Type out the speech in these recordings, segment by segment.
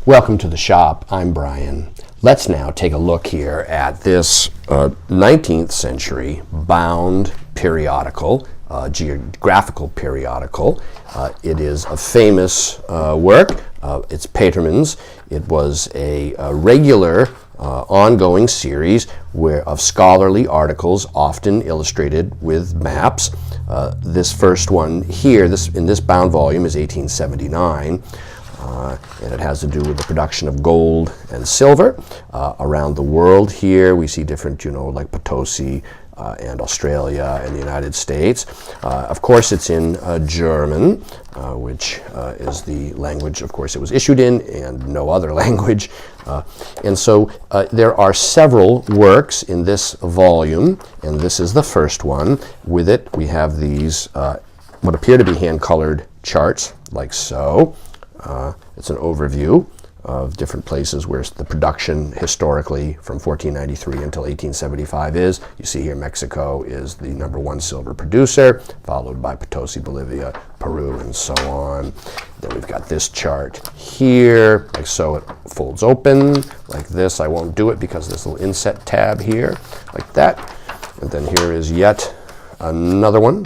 Welcome to the shop. I'm Brian. Let's now take a look here at this 19th century bound periodical, geographical periodical. It is a famous work. It's Petermann's. It was a regular ongoing series of scholarly articles, often illustrated with maps. This first one here, in this bound volume, is 1879. And it has to do with the production of gold and silver around the world. Here we see different, like Perthes and Australia and the United States. Of course, it's in German, which is the language, of course, it was issued in, and no other language. And so there are several works in this volume, and this is the first one. With it, we have these what appear to be hand-colored charts, like so. It's an overview of different places where the production historically from 1493 until 1875 is. You see here Mexico is the #1 silver producer, followed by Potosi, Bolivia, Peru, and so on. Then we've got this chart here, like so. It folds open like this. I won't do it because this little inset tab here, like that. And then here is yet another one,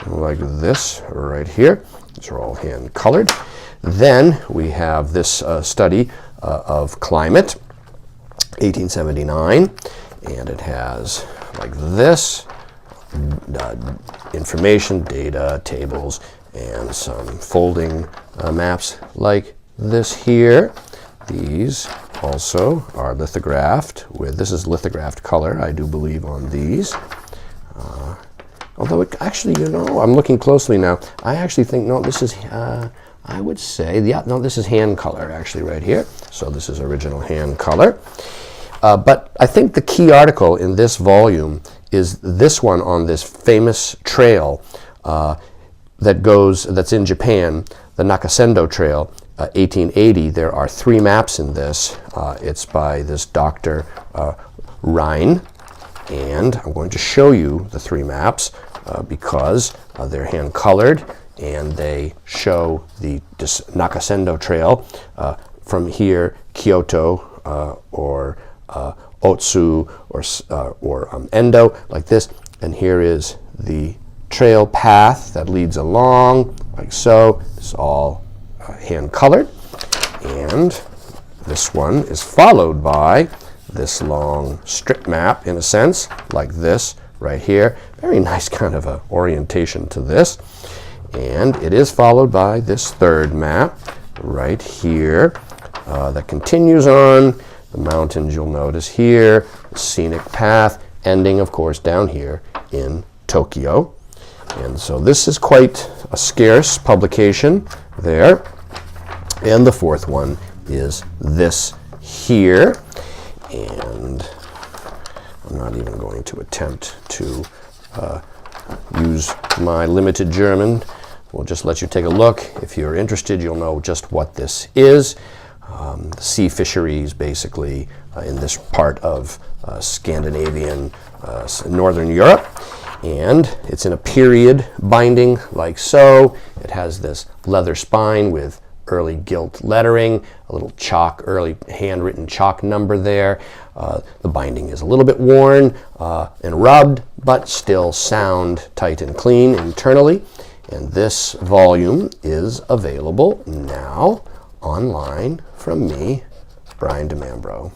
like this, right here. These are all hand-colored. Then we have this study of climate, 1879, and it has, like this, information, data, tables, and some folding maps like this here. These also are lithographed this is lithographed color, I do believe, on these. Although it actually, I'm looking closely now, I actually think, no, this is, I would say, yeah, no, this is hand color actually right here. So this is original hand color. But I think the key article in this volume is this one on this famous trail that's in Japan, the Nakasendo Trail, 1880. There are 3 maps in this. It's by this Dr. Rein, and I'm going to show you the 3 maps because they're hand colored. And they show the Nakasendo Trail from here, Kyoto or Otsu or Endo, like this. And here is the trail path that leads along, like so. It's all hand-colored. And this one is followed by this long strip map, in a sense, like this right here. Very nice kind of a orientation to this. And it is followed by this 3rd map right here that continues on. The mountains you'll notice here, the scenic path, ending, of course, down here in Tokyo. And so this is quite a scarce publication there. And the 4th one is this here. And I'm not even going to attempt to use my limited German. We'll just let you take a look. If you're interested, you'll know just what this is. The sea fisheries, basically, in this part of Scandinavian, Northern Europe. And it's in a period binding, like so. It has this leather spine with early gilt lettering, a little early handwritten chalk number there. The binding is a little bit worn and rubbed, but still sound, tight, and clean internally. And this volume is available now online from me, Brian DeMambro.